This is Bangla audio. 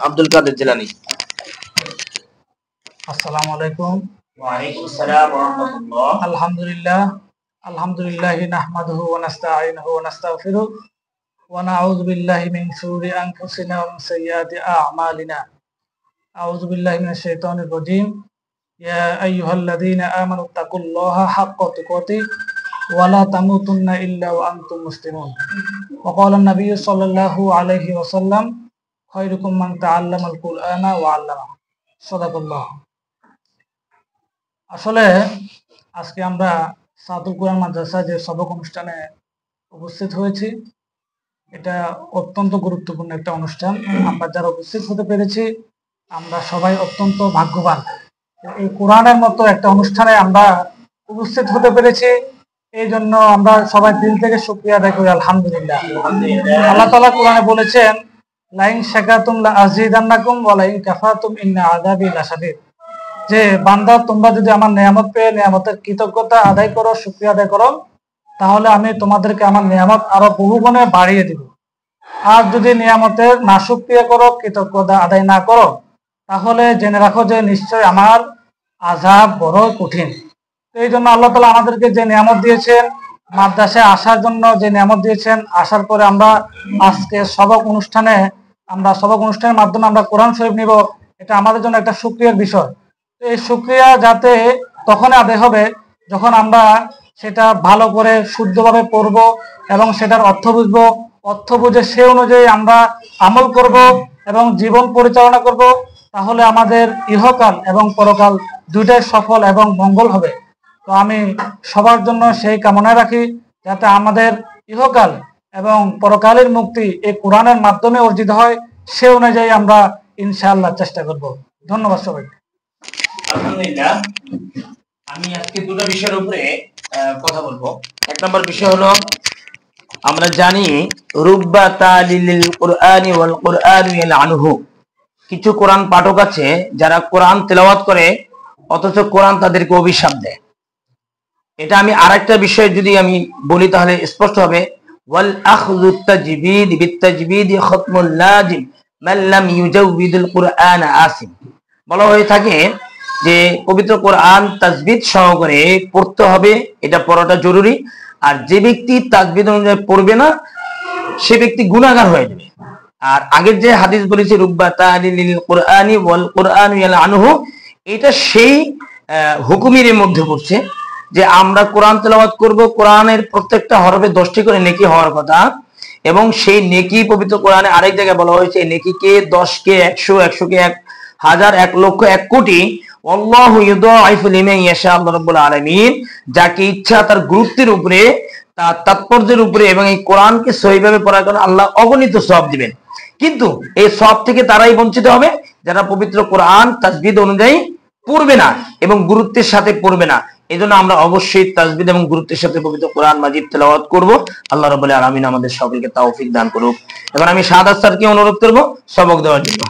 আব্দুল কাদের জিলানী। আসসালামু আলাইকুম। ওয়া আলাইকুম আসসালাম ওয়া রাহমাতুল্লাহ। আলহামদুলিল্লাহ নাহমাদুহু ওয়া নাস্তাঈনুহু ওয়া নাস্তাগফিরুহ ওয়া নাউযু বিল্লাহি মিন শুরুরি আনফুসিনা ওয়া মিন সাইয়্যাতি আ'মালিনা। আউযু বিল্লাহি মিনাশ শাইতানির রাজীম। ইয়া আইয়ুহাল্লাযীনা আমানুত্তাকুল্লাহা হাক্কা তুকাতিহি ওয়া লা তামুতুন্না ইল্লা ওয়া আনতুম মুসলিমুন। ওয়া ক্বালা an-নাবিয়্যু সাল্লাল্লাহু আলাইহি ওয়াসাল্লাম খায়রুকুম মান তাআল্লামাল কুরআনা ওয়া 'আল্লামাহু। সাদাকাল্লাহ। আসলে আজকে আমরা সাদুল কোরআন মাদ্রাসা যে সবক অনুষ্ঠানে উপস্থিত হয়েছি, এটা অত্যন্ত গুরুত্বপূর্ণ একটা অনুষ্ঠান। আমরা যারা উপস্থিত হতে পেরেছি আমরা সবাই অত্যন্ত ভাগ্যবান। এই কোরআনের মতো একটা অনুষ্ঠানে আমরা উপস্থিত হতে পেরেছি, এই জন্য আমরা সবাই দিল থেকে শুকরিয়া আদায় করি আলহামদুলিল্লাহ। আল্লাহ তাআলা কোরআনে বলেছেন, লাইন শাকারতুম লা আযীদান্নাকুম ওয়া লাইন কাফারতুম ইন্না আযাবি লাশাদীদ। যে বান্দা, তোমরা যদি আমার নিয়ামত পেয়ে নিয়ামতের কৃতজ্ঞতা আদায় করো, শুকরিয়া আদায় করো, তাহলে আমি তোমাদেরকে আমার নিয়ামত আরো বহুগুণে বাড়িয়ে দিব। আর যদি নিয়ামতের নাশুকরিয়া করো, কৃতজ্ঞতা আদায় না করো, তাহলে জেনে রাখো যে নিশ্চয় আমার আযাব বড় কঠিন। এই জন্য আল্লাহ তাআলা আমাদেরকে যে নিয়ামত দিয়েছেন, মাদ্রাসায় আসার জন্য যে নিয়ামত দিয়েছেন, আসার পরে আমরা আজকে সবক অনুষ্ঠানের মাধ্যমে আমরা কোরআন শরীফ নিব, এটা আমাদের জন্য একটা শুকরিয়ার বিষয়। এই শুকরিয়া যাতে তখন আদায় হবে যখন আমরা সেটা ভালো করে শুদ্ধভাবে পড়ব এবং সেটার অর্থ বুঝবো, অর্থ বুঝে সে অনুযায়ী আমরা আমল করব এবং জীবন পরিচালনা করব, তাহলে আমাদের ইহকাল এবং পরকাল দুইটাই সফল এবং মঙ্গল হবে। তো আমি সবার জন্য সেই কামনা রাখি যাতে আমাদের ইহকাল এবং পরকালের মুক্তি এই কোরআনের মাধ্যমে অর্জিত হয়, সে অনুযায়ী আমরা ইনশাআল্লাহ চেষ্টা করব। ধন্যবাদ সবাইকে। আলহামদুলিল্লাহ, আমি আজকে দুটো বিষয়ের উপরে কথা বলবো। এক নম্বর বিষয় হলো, আমরা জানি রুব্বা তালিলিল কুরআনি ওয়াল কুরআনু ইয়ালআনুহু। কিছু কোরআন পাঠক আছে যারা কোরআন তেলাওয়াত করে অথচ কোরআন তাদেরকে অভিশাপ দেয়। এটা আমি আরেকটা বিষয় যদি আমি বলি তাহলে স্পষ্ট হবে। ওয়াল আখযু তাজবিদ বিতাজবিদ খতমুল লাজিম মান লাম ইউজাউবিদুল কুরআন আসিম। বলা হয়ে থাকে যে পবিত্র কোরআন তাজবিদ সহকারে পড়তে হবে, এটা পড়াটা জরুরি। আর যে ব্যক্তি তাজবিদ অনুযায়ী পড়বে না, সে ব্যক্তি গুনাহগার হয়ে যাবে। আর আগের যে হাদিস বলেছে রুব্বা তালিলিল কুরআনি ওয়াল কুরআনু ইয়ালআনুহু, এটা সেই হুকুমের মধ্যে পড়ছে যে আমরা কোরআন তেলাওয়াত করব, কোরআনের প্রত্যেকটা হরফে 10টি করে নেকি হওয়ার কথা, এবং সেই নেকি পবিত্র কোরআনে আরেক জায়গায় বলা হয়েছে নেকিকে 10কে 100, 100কে 1000, 1 লক্ষ, 1 কোটি। আল্লাহু ইউদাইফু লিমান ইয়াশা। আল্লাহ রাব্বুল আলামিন যাকে ইচ্ছা তার গুরুত্বের উপরে, তার তাৎপর্যের উপরে এবং এই কোরআনকে সহিভাবে পড়ার কারণে আল্লাহ অগণিত সওয়াব দিবেন। কিন্তু এই সওয়াব থেকে তারাই বঞ্চিত হবে যারা পবিত্র কোরআন তাজবিদ অনুযায়ী পড়বে না এবং গুরুত্বের সাথে পড়বে না। এজন্য আমরা অবশ্যই তাজবিদ এবং গুরুত্বের সাথে পবিত্র কোরআন মাজিদ তেলাওয়াত করব। আল্লাহ রাব্বুল আলামিন আমাদের সকলকে তৌফিক দান করুক। এবার আমি শাহাদাত স্যারকে অনুরোধ করব সবক দেওয়ার জন্য।